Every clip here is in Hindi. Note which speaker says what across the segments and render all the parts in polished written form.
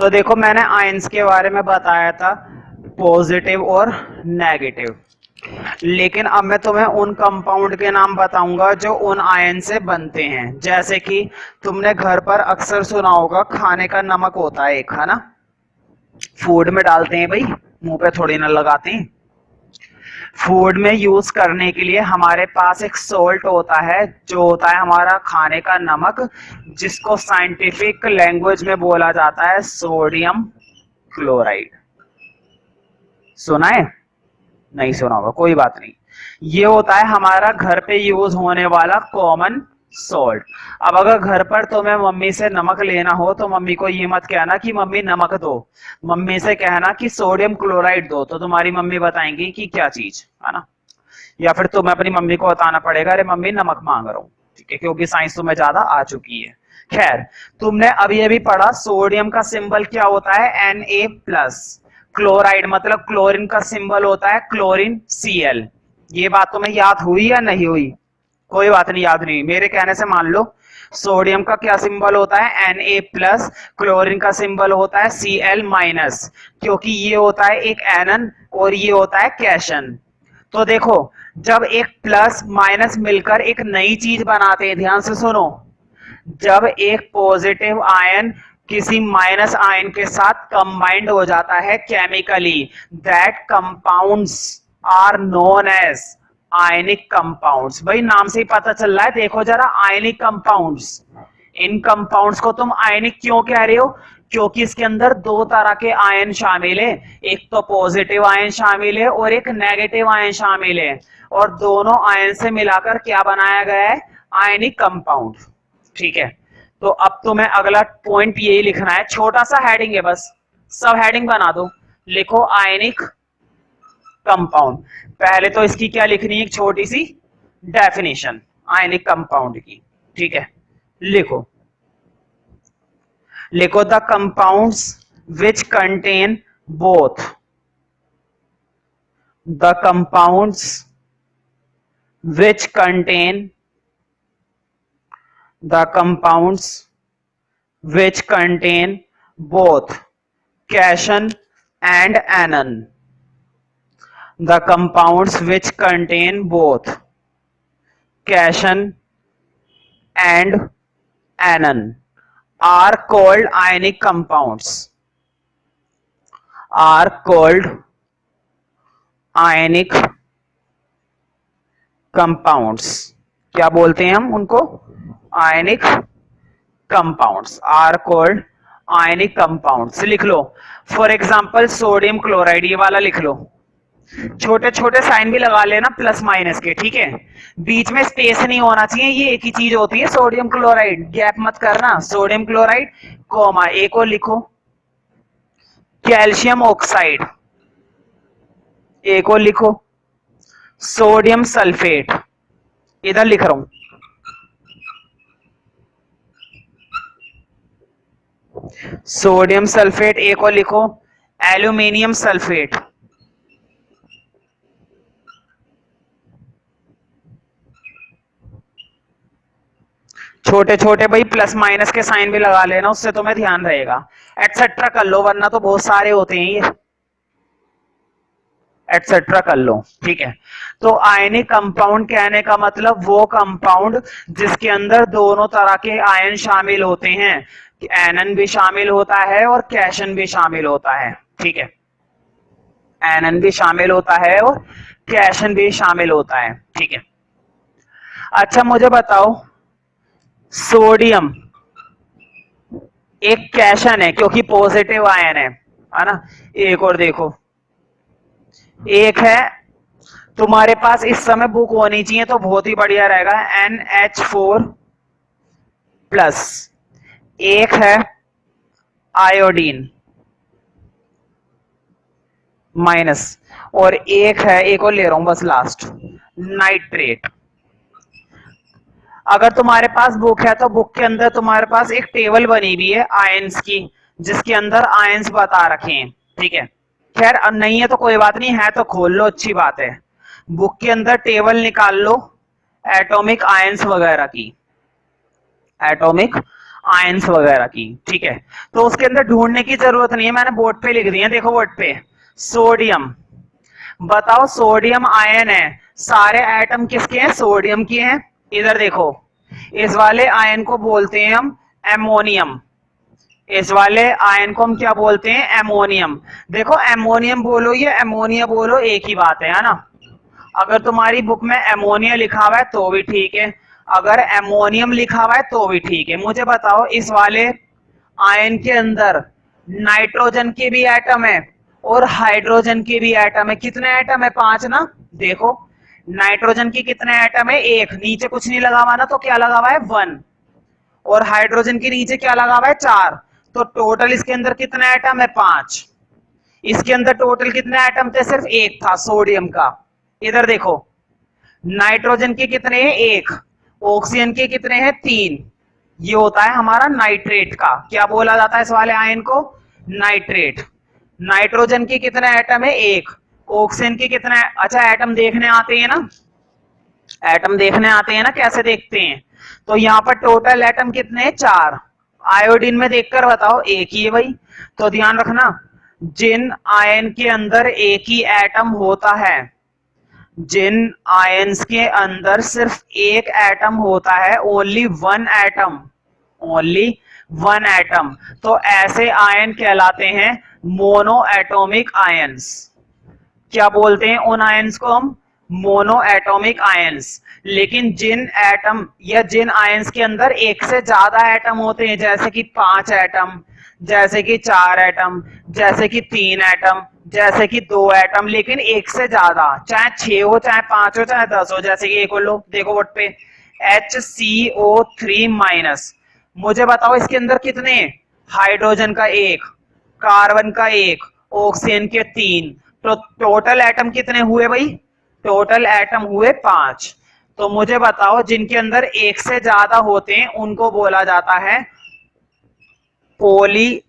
Speaker 1: तो देखो मैंने आयंस के बारे में बताया था पॉजिटिव और नेगेटिव, लेकिन अब मैं तुम्हें उन कंपाउंड के नाम बताऊंगा जो उन आयन से बनते हैं। जैसे कि तुमने घर पर अक्सर सुना होगा खाने का नमक होता है एक, है ना, फूड में डालते हैं भाई, मुंह पे थोड़ी ना लगाते हैं। फूड में यूज करने के लिए हमारे पास एक सोल्ट होता है जो होता है हमारा खाने का नमक, जिसको साइंटिफिक लैंग्वेज में बोला जाता है सोडियम क्लोराइड। सुना है? नहीं सुना होगा, कोई बात नहीं। ये होता है हमारा घर पे यूज होने वाला कॉमन सॉल्ट। अब अगर घर पर तुम्हें मम्मी से नमक लेना हो तो मम्मी को ये मत कहना कि मम्मी नमक दो, मम्मी से कहना कि सोडियम क्लोराइड दो, तो तुम्हारी मम्मी बताएंगी कि क्या चीज, है ना। या फिर तुम्हें अपनी मम्मी को बताना पड़ेगा अरे मम्मी नमक मांग रहा हूँ, ठीक है, क्योंकि साइंस तुम्हें ज्यादा आ चुकी है। खैर, तुमने अभी अभी पढ़ा सोडियम का सिंबल क्या होता है, Na+। क्लोराइड मतलब क्लोरीन का सिंबल होता है क्लोरीन Cl। ये बात तुम्हें याद हुई या नहीं हुई? कोई बात नहीं, याद नहीं, मेरे कहने से मान लो। सोडियम का क्या सिंबल होता है, Na+, क्लोरीन का सिंबल होता है Cl-, क्योंकि ये होता है एक एनन और ये होता है कैशन। तो देखो, जब एक प्लस माइनस मिलकर एक नई चीज बनाते हैं, ध्यान से सुनो, जब एक पॉजिटिव आयन किसी माइनस आयन के साथ कंबाइंड हो जाता है chemically, that compounds are known as ionic compounds. भाई नाम से ही पता चल रहा है, देखो जरा, आयनिक कंपाउंड्स। इन कंपाउंड्स को तुम आयनिक क्यों कह रहे हो? क्योंकि इसके अंदर दो तरह के आयन शामिल है, एक तो पॉजिटिव आयन शामिल है और एक नेगेटिव आयन शामिल है, और दोनों आयन से मिलाकर क्या बनाया गया है, आयनिक कंपाउंड। ठीक है, तो अब तुम्हें अगला पॉइंट यही लिखना है, छोटा सा हेडिंग है बस, सब हेडिंग बना दो, लिखो आयनिक कंपाउंड। पहले तो इसकी क्या लिखनी है, एक छोटी सी डेफिनेशन आयनिक कंपाउंड की। ठीक है, लिखो लिखो the compounds which contain both, the compounds which contain, the compounds which contain both cation and anion, the compounds which contain both cation and anion are called ionic compounds, are called ionic compounds। क्या बोलते हैं हम उनको, ionic compounds, are called ionic compounds. लिख लो फॉर एग्जांपल सोडियम क्लोराइड, ये वाला लिख लो, छोटे छोटे साइन भी लगा लेना प्लस माइनस के, ठीक है, बीच में स्पेस नहीं होना चाहिए, ये एक ही चीज होती है सोडियम क्लोराइड, गैप मत करना। सोडियम क्लोराइड कोमा, ए को लिखो कैल्शियम ऑक्साइड, ए को लिखो सोडियम सल्फेट, इधर लिख रहा हूं, सोडियम सल्फेट, ए को लिखो एल्यूमिनियम सल्फेट, छोटे छोटे भाई प्लस माइनस के साइन भी लगा लेना, उससे तुम्हें ध्यान रहेगा, एटसेट्रा कर लो वरना तो बहुत सारे होते हैं ये, एटसेट्रा कर लो। ठीक है, तो आयनिक कंपाउंड कहने का मतलब वो कंपाउंड जिसके अंदर दोनों तरह के आयन शामिल होते हैं, एनन भी शामिल होता है और कैशन भी शामिल होता है। ठीक है, एनन भी शामिल होता है और कैशन भी शामिल होता है। ठीक है, अच्छा मुझे बताओ, सोडियम एक कैशन है क्योंकि पॉजिटिव आयन है ना। एक और देखो, एक है तुम्हारे पास इस समय बुक होनी चाहिए तो बहुत ही बढ़िया रहेगा, NH4+, एक है आयोडीन माइनस, और एक है, एक और ले रहा हूं बस लास्ट, नाइट्रेट। अगर तुम्हारे पास बुक है तो बुक के अंदर तुम्हारे पास एक टेबल बनी हुई है आयंस की, जिसके अंदर आयंस बता रखे हैं। ठीक है, खैर अब नहीं है तो कोई बात नहीं, है तो खोल लो, अच्छी बात है। बुक के अंदर टेबल निकाल लो एटॉमिक आयंस वगैरह की, एटॉमिक आयंस वगैरह की, ठीक है। तो उसके अंदर ढूंढने की जरूरत नहीं है, मैंने बोर्ड पे लिख दिया, देखो बोर्ड पे। सोडियम, बताओ सोडियम आयन है, सारे एटम किसके हैं, सोडियम के हैं। इधर देखो, इस वाले आयन को बोलते हैं हम एमोनियम, इस वाले आयन को हम क्या बोलते हैं, एमोनियम। देखो एमोनियम बोलो या एमोनिया बोलो एक ही बात है ना। अगर तुम्हारी बुक में एमोनिया लिखा हुआ है तो भी ठीक है, अगर एमोनियम लिखा हुआ है तो भी ठीक है। मुझे बताओ इस वाले आयन के अंदर नाइट्रोजन के भी एटम है और हाइड्रोजन के भी एटम है। कितने एटम है, 5 ना। देखो नाइट्रोजन की कितने एटम है, 1, नीचे कुछ नहीं लगा हुआ ना, तो क्या लगा हुआ है, 1। और हाइड्रोजन के नीचे क्या लगा हुआ है, 4। तो टोटल इसके अंदर कितने एटम है, 5। इसके अंदर टोटल कितने एटम थे, सिर्फ 1 था सोडियम का। इधर देखो, नाइट्रोजन के कितने हैं, 1। ऑक्सीजन के कितने हैं, 3। ये होता है हमारा नाइट्रेट का, क्या बोला जाता है इस वाले आयन को, नाइट्रेट। नाइट्रोजन के कितने एटम है, 1। ऑक्सीजन के कितने, अच्छा एटम देखने आते हैं ना, एटम देखने आते हैं ना, कैसे देखते हैं। तो यहाँ पर टोटल एटम कितने हैं, 4। आयोडीन में देखकर बताओ, एक ही है भाई। तो ध्यान रखना, जिन आयन के अंदर एक ही एटम होता है, जिन आयंस के अंदर सिर्फ एक एटम होता है, only one atom, only one atom, तो ऐसे आयन कहलाते हैं मोनो एटॉमिक आयंस। क्या बोलते हैं उन आयंस को हम, मोनो एटॉमिक आयंस। लेकिन जिन एटम या जिन आयंस के अंदर एक से ज्यादा एटम होते हैं, जैसे कि 5 एटम, जैसे कि 4 एटम, जैसे कि 3 एटम, जैसे कि 2 एटम, लेकिन एक से ज्यादा, चाहे 6 हो, चाहे 5 हो, चाहे 10 हो, जैसे कि एक लो, देखो बोर्ड पे HCO3-। मुझे बताओ इसके अंदर कितने, हाइड्रोजन का 1, कार्बन का 1, ऑक्सीजन के 3, तो टोटल एटम कितने हुए भाई, टोटल एटम हुए 5। तो मुझे बताओ जिनके अंदर एक से ज्यादा होते हैं उनको बोला जाता है पॉली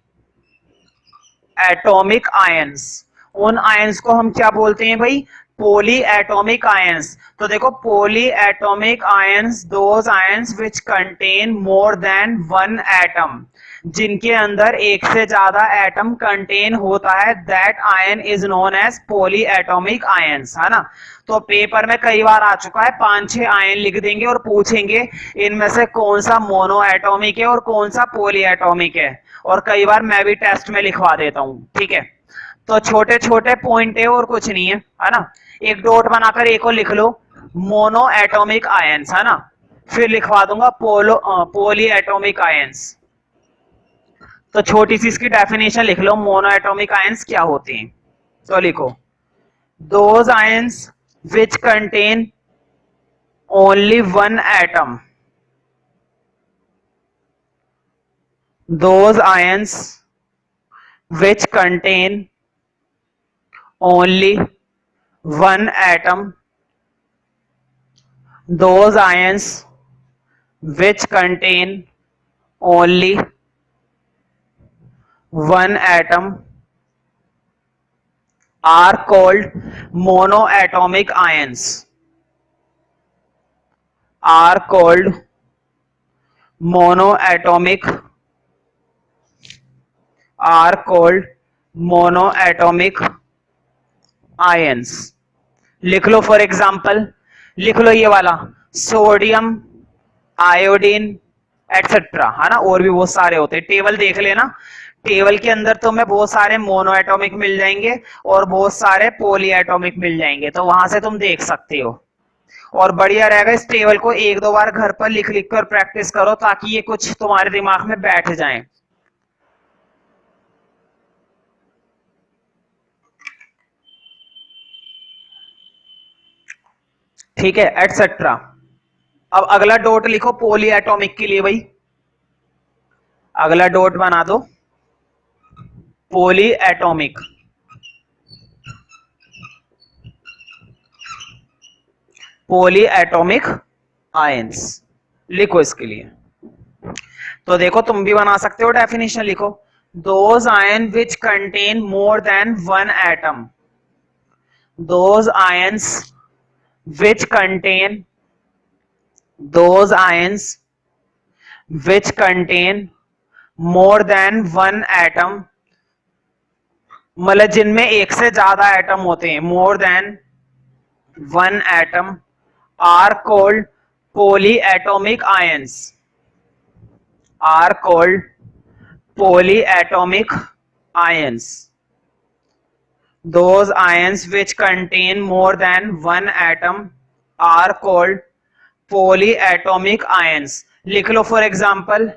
Speaker 1: एटॉमिक आयंस। उन आयंस को हम क्या बोलते हैं भाई, पॉली एटॉमिक आयंस। तो देखो polyatomic ions, those ions which contain more than one atom, जिनके अंदर एक से ज्यादा एटम कंटेन होता है, that ion is known as polyatomic ions, है ना। तो पेपर में कई बार आ चुका है, 5-6 आयन लिख देंगे और पूछेंगे इनमें से कौन सा मोनो एटॉमिक है और कौन सा पॉली एटॉमिक है, और कई बार मैं भी टेस्ट में लिखवा देता हूं, ठीक है। तो छोटे छोटे पॉइंट है और कुछ नहीं है ना। एक डॉट बनाकर एक और लिख लो, मोनो एटॉमिक आयंस, है ना। फिर लिखवा दूंगा पॉली एटॉमिक आयंस। तो छोटी सी इसकी डेफिनेशन लिख लो, मोनो एटॉमिक आयंस क्या होते हैं। तो लिखो, those ions which contain only one atom, those ions which contain only one atom, those ions which contain only one atom are called monoatomic ions, are called monoatomic, are called monoatomic ions। लिख लो फॉर एग्जाम्पल, लिख लो ये वाला, सोडियम, आयोडीन एटसेट्रा, है ना। और भी बहुत सारे होते हैं, टेबल देख लेना, टेबल के अंदर तुम्हें बहुत सारे मोनो एटॉमिक मिल जाएंगे और बहुत सारे पॉली एटॉमिक मिल जाएंगे, तो वहां से तुम देख सकते हो। और बढ़िया रहेगा इस टेबल को 1-2 बार घर पर लिख लिख कर प्रैक्टिस करो, ताकि ये कुछ तुम्हारे दिमाग में बैठ जाए। ठीक है, एटसेट्रा। अब अगला डॉट लिखो पॉली एटॉमिक के लिए भाई, अगला डॉट बना दो poly atomic, poly atomic ions लिखो इसके लिए। तो देखो तुम भी बना सकते हो, डेफिनेशन लिखो, those ion which contain more than one atom, those ions which contain, those ions which contain more than one atom, मतलब जिनमें एक से ज्यादा एटम होते हैं, more than one atom, are called polyatomic ions, are called polyatomic ions. Those ions which contain more than one atom are called polyatomic ions. लिख लो फॉर एग्जाम्पल,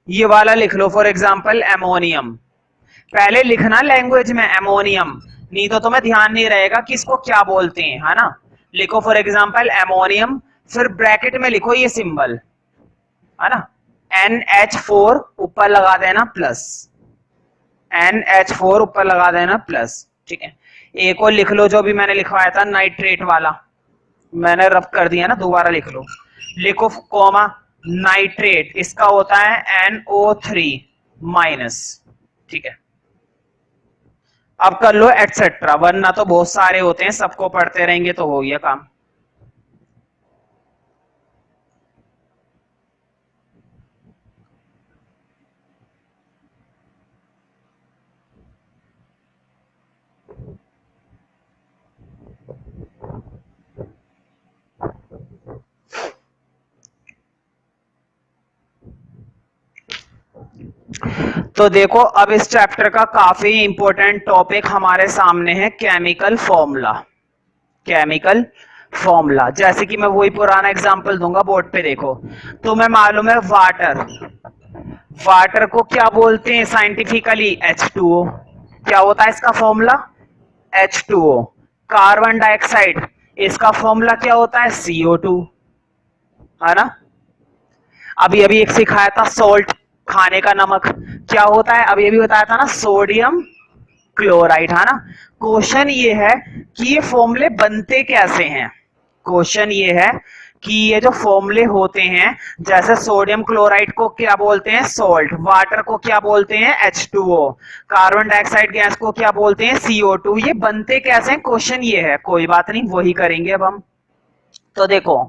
Speaker 1: ये वाला लिख लो फॉर एग्जाम्पल एमोनियम, पहले लिखना लैंग्वेज में एमोनियम, नहीं तो तुम्हें ध्यान नहीं रहेगा कि इसको क्या बोलते हैं, है ना। लिखो फॉर एग्जाम्पल एमोनियम, फिर ब्रैकेट में लिखो ये सिंबल, है ना, NH4 ऊपर लगा देना प्लस, NH4 ऊपर लगा देना प्लस, ठीक है। एक और लिख लो जो भी मैंने लिखवाया था नाइट्रेट वाला, मैंने रफ कर दिया ना, दोबारा लिख लो, लिखो कोमा नाइट्रेट, इसका होता है NO3 माइनस, ठीक है। अब कर लो एटसेट्रा, वरना तो बहुत सारे होते हैं, सबको पढ़ते रहेंगे तो हो गया काम। तो देखो अब इस चैप्टर का काफी इंपॉर्टेंट टॉपिक हमारे सामने है, केमिकल फॉर्मूला। केमिकल फॉर्मूला, जैसे कि मैं वही पुराना एग्जांपल दूंगा, बोर्ड पे देखो, तुम्हें मालूम है वाटर, वाटर को क्या बोलते हैं साइंटिफिकली, H2O। क्या होता है इसका फॉर्मूला, H2O। कार्बन डाइऑक्साइड, इसका फॉर्मूला क्या होता है, CO2, है ना। अभी अभी एक सिखाया था सॉल्ट, खाने का नमक, क्या होता है, अभी अभी बताया था ना, सोडियम क्लोराइड, है ना। क्वेश्चन ये है कि ये फॉर्मूले बनते कैसे हैं, क्वेश्चन ये है कि ये जो फॉर्मूले होते हैं, जैसे सोडियम क्लोराइड को क्या बोलते हैं, सॉल्ट, वाटर को क्या बोलते हैं, H2O, कार्बन डाइऑक्साइड गैस को क्या बोलते हैं, CO2, ये बनते कैसे हैं, क्वेश्चन ये है। कोई बात नहीं, वही करेंगे अब हम। तो देखो,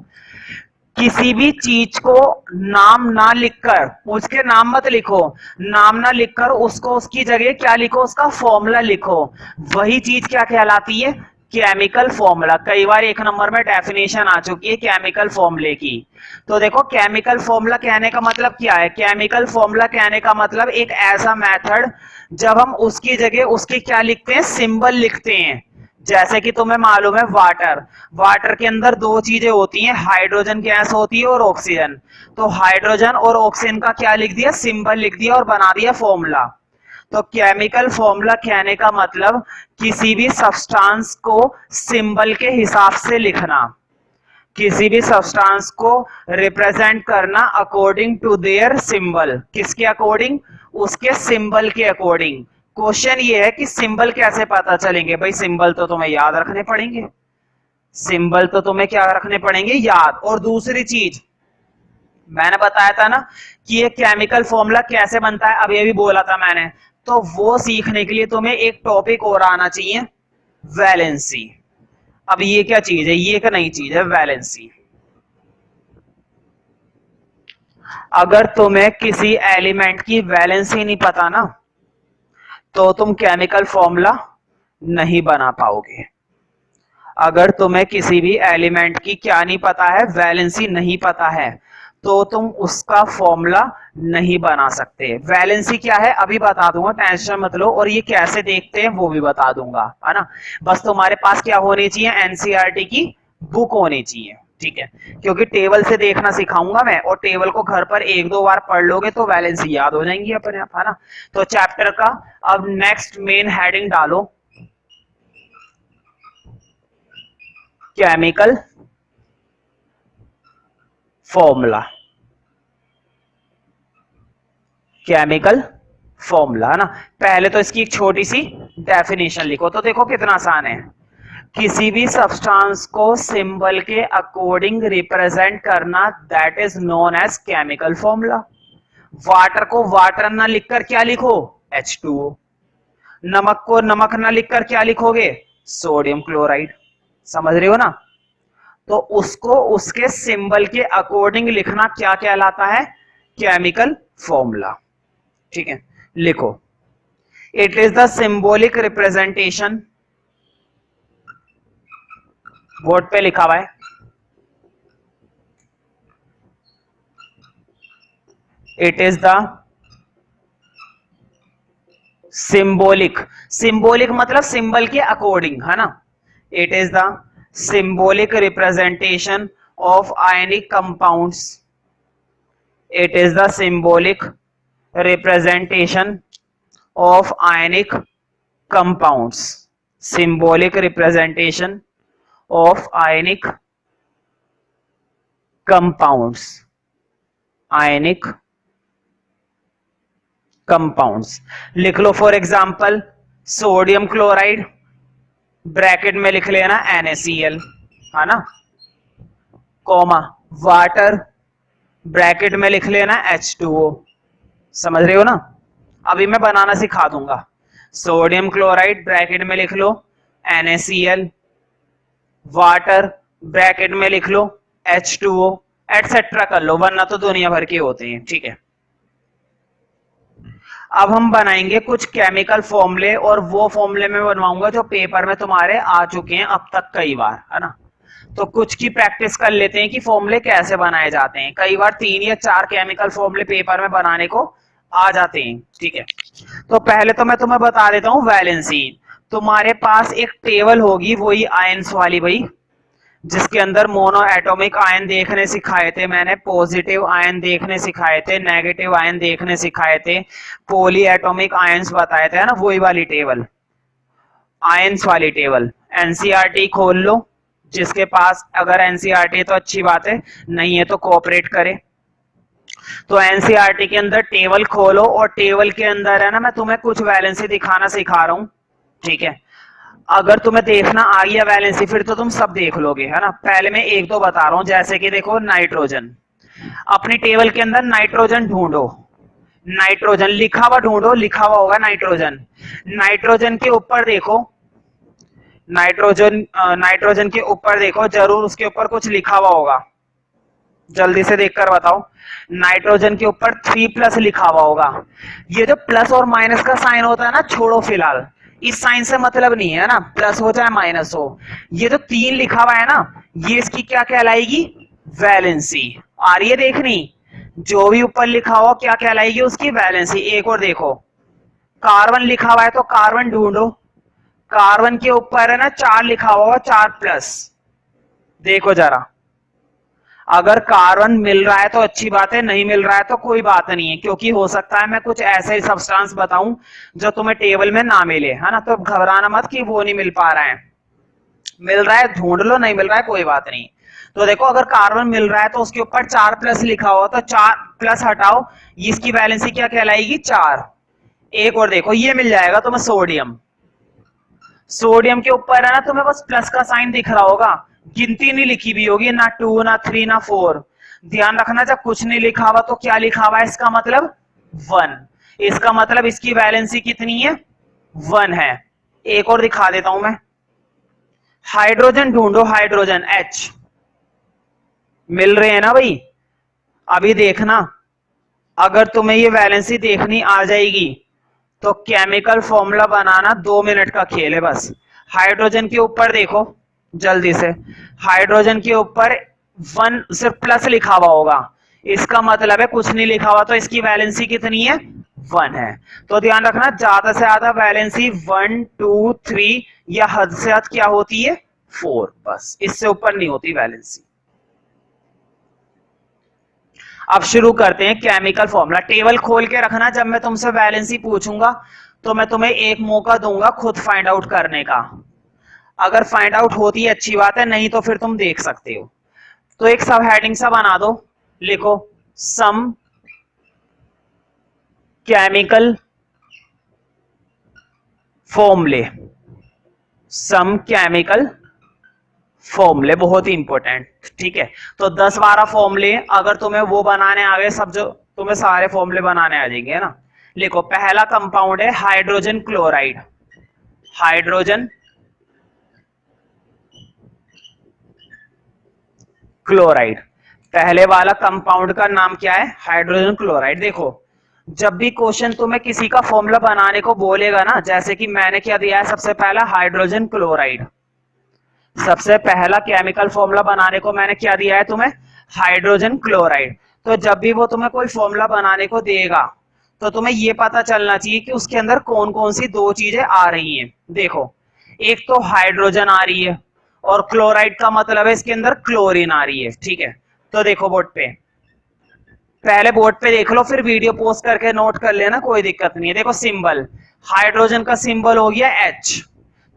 Speaker 1: किसी भी चीज को नाम ना लिखकर, उसके नाम मत लिखो, नाम ना लिखकर उसको उसकी जगह क्या लिखो, उसका फॉर्मूला लिखो, वही चीज क्या कहलाती है, केमिकल फॉर्मूला। कई बार एक नंबर में डेफिनेशन आ चुकी है केमिकल फॉर्मूले की। तो देखो केमिकल फॉर्मूला कहने का मतलब क्या है, केमिकल फॉर्मूला कहने का मतलब एक ऐसा मेथड जब हम उसकी जगह उसके क्या लिखते हैं, सिंबल लिखते हैं। जैसे कि तुम्हें मालूम है वाटर, वाटर के अंदर दो चीजें होती हैं, हाइड्रोजन गैस होती है और ऑक्सीजन। तो हाइड्रोजन और ऑक्सीजन का क्या लिख दिया, सिंबल लिख दिया और बना दिया फॉर्मूला। तो केमिकल फॉर्मूला कहने का मतलब किसी भी सब्सटेंस को सिंबल के हिसाब से लिखना, किसी भी सब्सटेंस को रिप्रेजेंट करना अकॉर्डिंग टू देयर सिंबल, किसके अकॉर्डिंग, उसके सिंबल के अकॉर्डिंग। क्वेश्चन ये है कि सिंबल कैसे पता चलेंगे, भाई सिंबल तो तुम्हें याद रखने पड़ेंगे, सिंबल तो तुम्हें क्या रखने पड़ेंगे, याद। और दूसरी चीज मैंने बताया था ना कि ये केमिकल फॉर्मूला कैसे बनता है, अभी अभी बोला था मैंने, तो वो सीखने के लिए तुम्हें एक टॉपिक और आना चाहिए, वैलेंसी। अब ये क्या चीज है, ये क्या नई चीज है, वैलेंसी। अगर तुम्हें किसी एलिमेंट की वैलेंसी नहीं पता ना, तो तुम केमिकल फॉर्मूला नहीं बना पाओगे। अगर तुम्हें किसी भी एलिमेंट की क्या नहीं पता है, वैलेंसी नहीं पता है, तो तुम उसका फॉर्मूला नहीं बना सकते। वैलेंसी क्या है अभी बता दूंगा, टेंशन मत लो, और ये कैसे देखते हैं वो भी बता दूंगा, है ना। बस तुम्हारे पास क्या होनी चाहिए, एनसीईआरटी की बुक होनी चाहिए, ठीक है, क्योंकि टेबल से देखना सिखाऊंगा मैं, और टेबल को घर पर एक दो बार पढ़ लोगे तो वैलेंसी याद हो जाएंगी अपने आप, है ना। तो चैप्टर का अब नेक्स्ट मेन हेडिंग डालो, केमिकल फॉर्मूला, केमिकल फॉर्मूला, है ना। पहले तो इसकी एक छोटी सी डेफिनेशन लिखो, तो देखो कितना आसान है, किसी भी सब्सटेंस को सिंबल के अकॉर्डिंग रिप्रेजेंट करना, that is known as chemical formula. Water को वाटर ना लिखकर क्या लिखो, H2O। नमक को नमक ना लिखकर क्या लिखोगे, सोडियम क्लोराइड। समझ रहे हो ना। तो उसको उसके सिंबल के अकॉर्डिंग लिखना क्या कहलाता है, केमिकल फॉर्मूला। ठीक है, लिखो, it is the symbolic representation, board पे लिखा हुआ है, it is the symbolic, symbolic मतलब सिंबल के अकॉर्डिंग, है ना, it is the symbolic representation of ionic compounds, it is the symbolic representation of ionic compounds, symbolic representation of ionic compounds, ionic compounds। लिख लो for example sodium chloride, bracket में लिख लेना NaCl, है ना, कॉमा वाटर, ब्रैकेट में लिख लेना H2O। समझ रहे हो ना, अभी मैं बनाना सिखा दूंगा। सोडियम क्लोराइड ब्रैकेट में लिख लो NaCl, वाटर ब्रैकेट में लिख लो H2O, एटसेट्रा कर लो, वरना तो दुनिया भर के होते हैं। ठीक है, अब हम बनाएंगे कुछ केमिकल फॉर्मूले, और वो फॉर्मूले में बनवाऊंगा जो पेपर में तुम्हारे आ चुके हैं अब तक कई बार, है ना। तो कुछ की प्रैक्टिस कर लेते हैं कि फॉर्मूले कैसे बनाए जाते हैं। कई बार 3 या 4 केमिकल फॉर्मूले पेपर में बनाने को आ जाते हैं। ठीक है, तो पहले तो मैं तुम्हें बता देता हूं वैलेंसी। तुम्हारे पास एक टेबल होगी, वही आयंस वाली भाई, जिसके अंदर मोनो एटॉमिक आयन देखने सिखाए थे मैंने, पॉजिटिव आयन देखने सिखाए थे, नेगेटिव आयन देखने सिखाए थे, पॉली एटॉमिक आयंस बताए थे, है ना, वही वाली टेबल, आयंस वाली टेबल। एनसीईआरटी खोल लो, जिसके पास अगर एनसीईआरटी है तो अच्छी बात है, नहीं है तो कोऑपरेट करे। तो एनसीईआरटी के अंदर टेबल खोलो, और टेबल के अंदर है ना, मैं तुम्हें कुछ वैलेंसी दिखाना सिखा रहा हूं। ठीक है, अगर तुम्हें देखना आ गया वैलेंसी, फिर तो तुम सब देख लोगे, है ना। पहले मैं एक दो बता रहा हूं, जैसे कि देखो नाइट्रोजन, अपनी टेबल के अंदर नाइट्रोजन ढूंढो, नाइट्रोजन लिखा हुआ ढूंढो, लिखा हुआ होगा नाइट्रोजन। नाइट्रोजन के ऊपर देखो, नाइट्रोजन के ऊपर देखो, जरूर उसके ऊपर कुछ लिखा हुआ होगा, जल्दी से देखकर बताओ। नाइट्रोजन के ऊपर 3+ लिखा हुआ होगा। ये जो प्लस और माइनस का साइन होता है ना, छोड़ो फिलहाल, इस साइन से मतलब नहीं है ना, प्लस हो चाहे माइनस हो। ये जो 3 लिखा हुआ है ना, ये इसकी क्या कहलाएगी, वैलेंसी। आ रही है देखनी, जो भी ऊपर लिखा हुआ क्या कहलाएगी उसकी वैलेंसी। एक और देखो, कार्बन लिखा हुआ है तो कार्बन ढूंढो, कार्बन के ऊपर है ना 4 लिखा हुआ होगा, 4+। देखो जरा, अगर कार्बन मिल रहा है तो अच्छी बात है, नहीं मिल रहा है तो कोई बात नहीं है, क्योंकि हो सकता है मैं कुछ ऐसे सब्सटेंस बताऊं जो तुम्हें टेबल में ना मिले, है ना। तो घबराना मत कि वो नहीं मिल पा रहा है, मिल रहा है ढूंढ लो, नहीं मिल रहा है कोई बात नहीं। तो देखो, अगर कार्बन मिल रहा है तो उसके ऊपर 4+ लिखा हुआ, तो 4+ हटाओ, इसकी वैलेंसी क्या कहलाएगी, 4। एक और देखो, ये मिल जाएगा तुम्हें सोडियम, सोडियम के ऊपर है ना तुम्हें बस प्लस का साइन दिख रहा होगा, गिनती नहीं लिखी भी होगी, ना 2 ना 3 ना 4। ध्यान रखना, जब कुछ नहीं लिखा हुआ तो क्या लिखा हुआ है, इसका मतलब 1, इसका मतलब इसकी वैलेंसी कितनी है, 1 है। एक और दिखा देता हूं मैं, हाइड्रोजन ढूंढो, हाइड्रोजन H, मिल रहे हैं ना भाई। अभी देखना, अगर तुम्हें ये वैलेंसी देखनी आ जाएगी तो केमिकल फॉर्मूला बनाना 2 मिनट का खेल है बस। हाइड्रोजन के ऊपर देखो जल्दी से, हाइड्रोजन के ऊपर 1 सिर्फ प्लस लिखा हुआ होगा, इसका मतलब है कुछ नहीं लिखा हुआ, तो इसकी वैलेंसी कितनी है, 1 है। तो ध्यान रखना, ज्यादा से ज्यादा वैलेंसी 1 2 3, या हद से हद क्या होती है, 4, बस इससे ऊपर नहीं होती वैलेंसी। अब शुरू करते हैं केमिकल फॉर्मूला। टेबल खोल के रखना, जब मैं तुमसे वैलेंसी पूछूंगा तो मैं तुम्हें एक मौका दूंगा खुद फाइंड आउट करने का। अगर फाइंड आउट होती है अच्छी बात है, नहीं तो फिर तुम देख सकते हो। तो एक सब हेडिंग सा बना दो, लिखो सम केमिकल फॉर्मूले, सम केमिकल फॉर्मूले, बहुत ही इंपॉर्टेंट। ठीक है, तो 10-12 फॉर्मूले, अगर तुम्हें वो बनाने आ गए सब, जो तुम्हें सारे फॉर्मूले बनाने आ जाएंगे, है ना। लिखो, पहला कंपाउंड है हाइड्रोजन क्लोराइड, हाइड्रोजन क्लोराइड पहले वाला कंपाउंड का नाम क्या है? Hydrogen chloride. देखो जब भी क्वेश्चन तुम्हें किसी का फॉर्मूला बनाने को बोलेगा ना, जैसे कि मैंने क्या दिया है, सबसे पहला हाइड्रोजन क्लोराइड, सबसे पहला केमिकल फॉर्मूला बनाने को मैंने क्या दिया है तुम्हें? Hydrogen chloride. तो जब भी वो तुम्हें कोई फॉर्मूला बनाने को देगा तो तुम्हें ये पता चलना चाहिए कि उसके अंदर कौन कौन सी दो चीजें आ रही हैं। देखो एक तो हाइड्रोजन आ रही है और क्लोराइड का मतलब है इसके अंदर क्लोरीन आ रही है, ठीक है। तो देखो बोर्ड पे, पहले बोर्ड पे देख लो, फिर वीडियो पोस्ट करके नोट कर लेना, कोई दिक्कत नहीं है। देखो सिंबल, हाइड्रोजन का सिंबल हो गया H,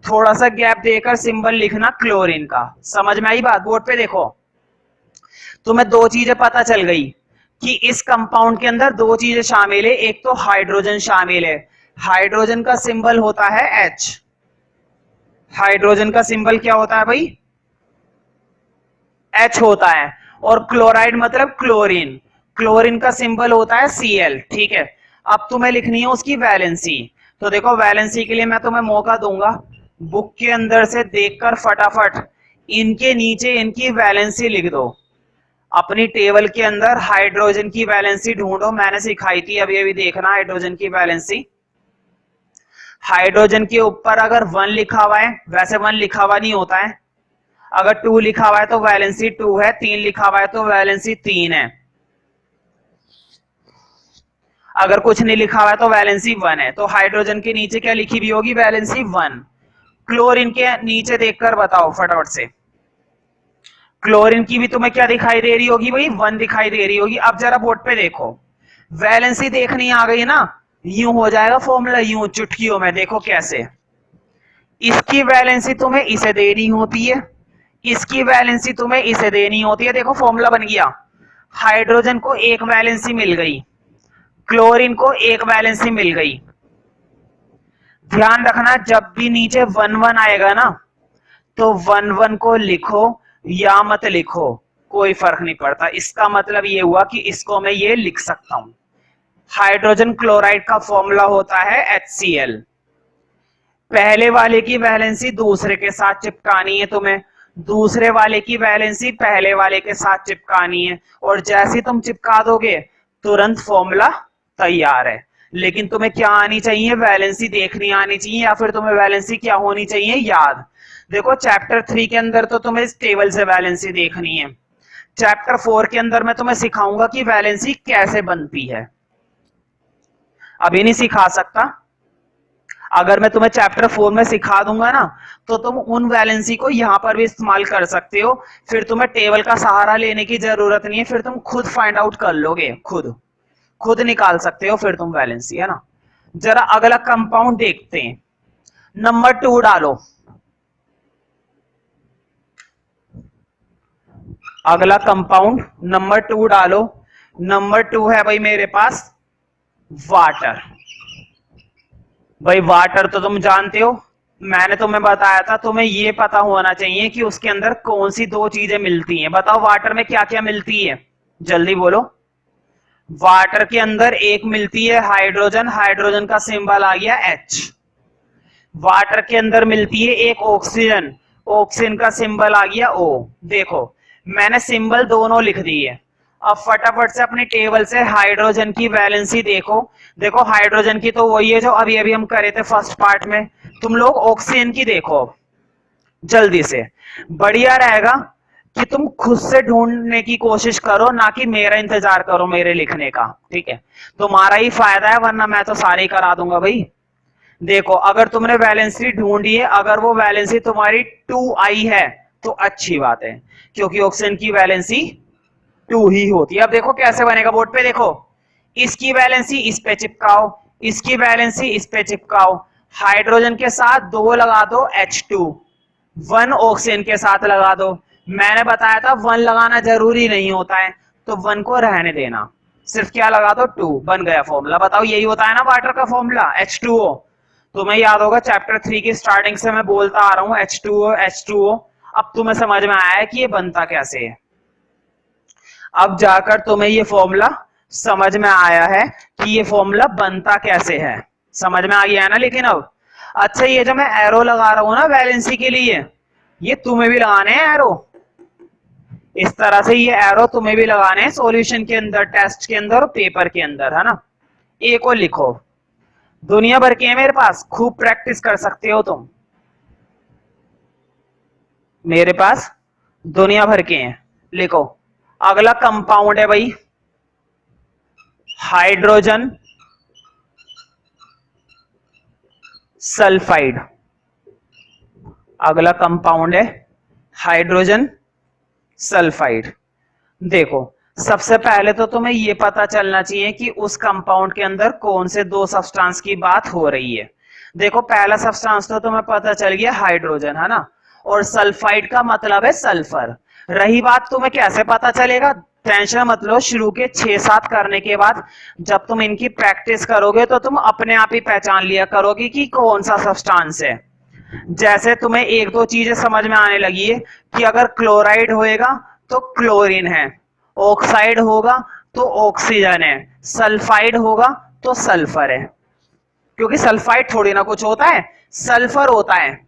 Speaker 1: थोड़ा सा गैप देकर सिंबल लिखना क्लोरीन का। समझ में आई बात? बोर्ड पे देखो, तुम्हें दो चीजें पता चल गई कि इस कंपाउंड के अंदर दो चीजें शामिल है। एक तो हाइड्रोजन शामिल है, हाइड्रोजन का सिंबल होता है H। हाइड्रोजन का सिंबल क्या होता है भाई? H होता है। और क्लोराइड मतलब क्लोरीन, क्लोरीन का सिंबल होता है Cl, ठीक है। अब तुम्हें लिखनी है उसकी वैलेंसी। तो देखो वैलेंसी के लिए मैं तुम्हें मौका दूंगा, बुक के अंदर से देखकर फटाफट इनके नीचे इनकी वैलेंसी लिख दो। अपनी टेबल के अंदर हाइड्रोजन की वैलेंसी ढूंढो, मैंने सिखाई थी अभी अभी, देखना हाइड्रोजन की वैलेंसी। हाइड्रोजन के ऊपर अगर 1 लिखा हुआ है, वैसे 1 लिखा हुआ नहीं होता है, अगर 2 लिखा हुआ है तो वैलेंसी 2 है, 3 लिखा हुआ है तो वैलेंसी 3 है, अगर कुछ नहीं लिखा हुआ है तो वैलेंसी 1 है। तो हाइड्रोजन के नीचे क्या लिखी भी होगी? वैलेंसी 1। क्लोरीन के नीचे देखकर बताओ फटाफट से, क्लोरीन की भी तुम्हें क्या दिखाई दे रही होगी भाई? 1 दिखाई दे रही होगी। अब जरा बोर्ड पे देखो, वैलेंसी देखनी आ गई ना, यूं हो जाएगा फॉर्मूला, यूं चुटकियों में। देखो कैसे, इसकी वैलेंसी तुम्हें इसे देनी होती है, इसकी वैलेंसी तुम्हें इसे देनी होती है। देखो फॉर्मूला बन गया, हाइड्रोजन को एक वैलेंसी मिल गई, क्लोरीन को एक वैलेंसी मिल गई। ध्यान रखना जब भी नीचे 1 1 आएगा ना, तो 1 1 को लिखो या मत लिखो, कोई फर्क नहीं पड़ता। इसका मतलब ये हुआ कि इसको मैं ये लिख सकता हूं। हाइड्रोजन क्लोराइड का फॉर्मूला होता है HCl। पहले वाले की वैलेंसी दूसरे के साथ चिपकानी है तुम्हें, दूसरे वाले की वैलेंसी पहले वाले के साथ चिपकानी है, और जैसे तुम चिपका दोगे तुरंत फॉर्मूला तैयार है। लेकिन तुम्हें क्या आनी चाहिए? वैलेंसी देखनी आनी चाहिए, या फिर तुम्हें वैलेंसी क्या होनी चाहिए? याद। देखो चैप्टर 3 के अंदर तो तुम्हें इस टेबल से वैलेंसी देखनी है, चैप्टर 4 के अंदर मैं तुम्हें सिखाऊंगा कि वैलेंसी कैसे बनती है। अभी नहीं सिखा सकता, अगर मैं तुम्हें चैप्टर 4 में सिखा दूंगा ना, तो तुम उन वैलेंसी को यहां पर भी इस्तेमाल कर सकते हो। फिर तुम्हें टेबल का सहारा लेने की जरूरत नहीं है, फिर तुम खुद फाइंड आउट कर लोगे, खुद निकाल सकते हो फिर तुम वैलेंसी, है ना। जरा अगला कंपाउंड देखते हैं, नंबर 2 डालो। अगला कंपाउंड नंबर 2 डालो। नंबर 2 है भाई मेरे पास वाटर। भाई वाटर तो तुम जानते हो, मैंने तुम्हें बताया था, तुम्हें ये पता होना चाहिए कि उसके अंदर कौन सी दो चीजें मिलती हैं। बताओ वाटर में क्या क्या मिलती है, जल्दी बोलो। वाटर के अंदर एक मिलती है हाइड्रोजन, हाइड्रोजन का सिंबल आ गया H। वाटर के अंदर मिलती है एक ऑक्सीजन, ऑक्सीजन का सिंबल आ गया O। देखो मैंने सिंबल दोनों लिख दिए। अब फटाफट से अपनी टेबल से हाइड्रोजन की वैलेंसी देखो। देखो हाइड्रोजन की तो वही है जो अभी अभी हम करे थे फर्स्ट पार्ट में। तुम लोग ऑक्सीजन की देखो जल्दी से, बढ़िया रहेगा कि तुम खुद से ढूंढने की कोशिश करो, ना कि मेरा इंतजार करो मेरे लिखने का, ठीक है। तुम्हारा ही फायदा है, वरना मैं तो सारे ही करा दूंगा भाई। देखो अगर तुमने वैलेंसी ढूंढी है, अगर वो वैलेंसी तुम्हारी 2 आई है तो अच्छी बात है, क्योंकि ऑक्सीजन की वैलेंसी 2 ही होती है। अब देखो कैसे बनेगा, बोर्ड पे देखो, इसकी वैलेंसी इस पे चिपकाओ, इसकी वैलेंसी इस पे चिपकाओ, हाइड्रोजन के साथ 2 लगा दो H2, 1 ऑक्सीजन के साथ लगा दो। मैंने बताया था 1 लगाना जरूरी नहीं होता है, तो 1 को रहने देना, सिर्फ क्या लगा दो 2, बन गया फॉर्मूला। बताओ यही होता है ना वाटर का फॉर्मूला, H2O। तुम्हें याद होगा चैप्टर 3 की स्टार्टिंग से मैं बोलता आ रहा हूं H2O H2O। अब तुम्हें समझ में आया है कि ये बनता कैसे है, अब जाकर तुम्हें ये फॉर्मूला समझ में आया है कि ये फॉर्मूला बनता कैसे है, समझ में आ गया है ना। लेकिन अब अच्छा, ये जो मैं एरो लगा रहा हूं ना वैलेंसी के लिए, ये तुम्हें भी लगाने हैं एरो, इस तरह से ये एरो तुम्हें भी लगाने हैं सॉल्यूशन के अंदर, टेस्ट के अंदर और पेपर के अंदर, है ना। ए को लिखो, दुनिया भर के हैं मेरे पास, खूब प्रैक्टिस कर सकते हो तुम, मेरे पास दुनिया भर के हैं। लिखो, अगला कंपाउंड है भाई हाइड्रोजन सल्फाइड। अगला कंपाउंड है हाइड्रोजन सल्फाइड। देखो, सबसे पहले तो तुम्हें यह पता चलना चाहिए कि उस कंपाउंड के अंदर कौन से दो सब्सटेंस की बात हो रही है। देखो, पहला सब्सटेंस तो तुम्हें पता चल गया हाइड्रोजन, है ना, और सल्फाइड का मतलब है सल्फर। रही बात तुम्हें कैसे पता चलेगा, टेंशन मत लो, शुरू के 6-7 करने के बाद जब तुम इनकी प्रैक्टिस करोगे तो तुम अपने आप ही पहचान लिया करोगे कि कौन सा सब्सटेंस है। जैसे तुम्हें एक दो चीजें समझ में आने लगी है कि अगर क्लोराइड होएगा तो क्लोरीन है, ऑक्साइड होगा तो ऑक्सीजन है, सल्फाइड होगा तो सल्फर है। क्योंकि सल्फाइड थोड़ी ना कुछ होता है, सल्फर होता है।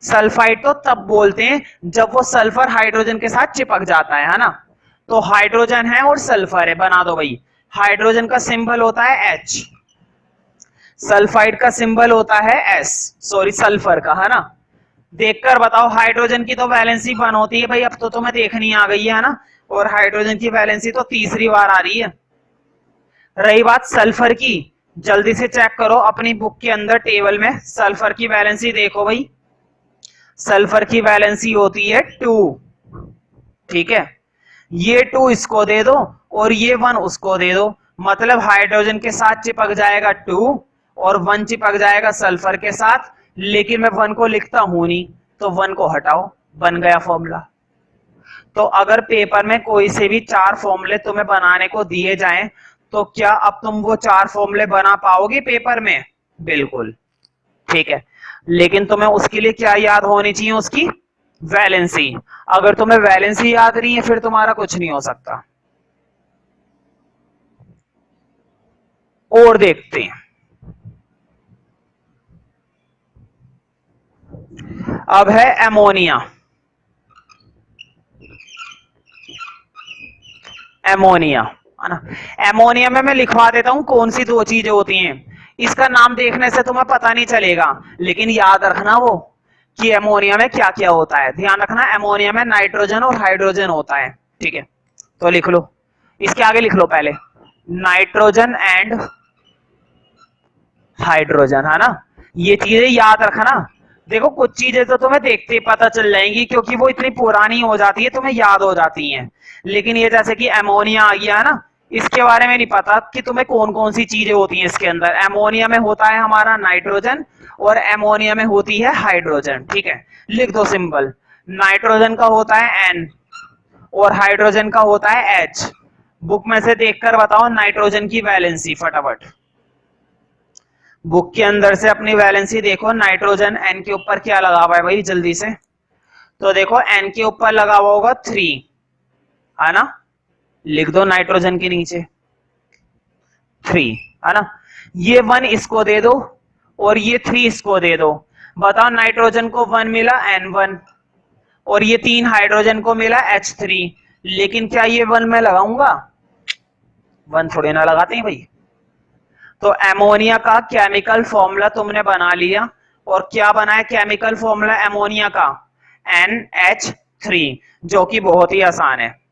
Speaker 1: सल्फाइड तो तब बोलते हैं जब वो सल्फर हाइड्रोजन के साथ चिपक जाता है ना। तो हाइड्रोजन है और सल्फर है, बना दो भाई। हाइड्रोजन का सिंबल होता है H, सल्फाइड का सिंबल होता है S, सॉरी सल्फर का, है ना। देखकर बताओ, हाइड्रोजन की तो वैलेंसी 1 होती है भाई, अब तो तुम्हें देखनी आ गई है ना, और हाइड्रोजन की वैलेंसी तो तीसरी बार आ रही है। रही बात सल्फर की, जल्दी से चेक करो अपनी बुक के अंदर टेबल में, सल्फर की वैलेंसी देखो भाई, सल्फर की वैलेंसी होती है 2, ठीक है। ये 2 इसको दे दो और ये 1 उसको दे दो, मतलब हाइड्रोजन के साथ चिपक जाएगा 2 और 1 चिपक जाएगा सल्फर के साथ। लेकिन मैं 1 को लिखता हूं नहीं, तो 1 को हटाओ, बन गया फॉर्मूला। तो अगर पेपर में कोई से भी 4 फॉर्मूले तुम्हें बनाने को दिए जाएं, तो क्या अब तुम वो 4 फॉर्मूले बना पाओगे पेपर में? बिल्कुल, ठीक है। लेकिन तुम्हें उसके लिए क्या याद होनी चाहिए, उसकी वैलेंसी। अगर तुम्हें वैलेंसी याद नहीं है फिर तुम्हारा कुछ नहीं हो सकता। और देखते हैं, अब है एमोनिया। एमोनिया, है ना। एमोनिया में मैं लिखवा देता हूं कौन सी दो चीजें होती हैं। इसका नाम देखने से तुम्हें पता नहीं चलेगा, लेकिन याद रखना वो कि एमोनिया में क्या क्या होता है। ध्यान रखना, एमोनिया में नाइट्रोजन और हाइड्रोजन होता है, ठीक है। तो लिख लो, इसके आगे लिख लो पहले नाइट्रोजन एंड हाइड्रोजन, है ना। ये चीजें याद रखना। देखो, कुछ चीजें तो तुम्हें देखते ही पता चल जाएंगी क्योंकि वो इतनी पुरानी हो जाती है, तुम्हें याद हो जाती हैं। लेकिन ये जैसे कि एमोनिया आ गया, है ना, इसके बारे में नहीं पता कि तुम्हें कौन कौन सी चीजें होती हैं इसके अंदर। एमोनिया में होता है हमारा नाइट्रोजन और एमोनिया में होती है हाइड्रोजन, ठीक है। लिख दो सिंबल, नाइट्रोजन का होता है N और हाइड्रोजन का होता है H। बुक में से देखकर बताओ नाइट्रोजन की वैलेंसी फटाफट। बुक के अंदर से अपनी वैलेंसी देखो, नाइट्रोजन N के ऊपर क्या लगा हुआ है भाई, जल्दी से। तो देखो N के ऊपर लगा हुआ होगा 3, है ना। लिख दो नाइट्रोजन के नीचे 3, है ना। ये 1 इसको दे दो और ये 3 इसको दे दो। बताओ, नाइट्रोजन को 1 मिला N1 और ये 3 हाइड्रोजन को मिला H3, लेकिन क्या ये 1 मैं लगाऊंगा? 1 थोड़े ना लगाते हैं भाई। तो एमोनिया का केमिकल फॉर्मूला तुमने बना लिया, और क्या बना है केमिकल फॉर्मूला एमोनिया का? NH3, जो कि बहुत ही आसान है।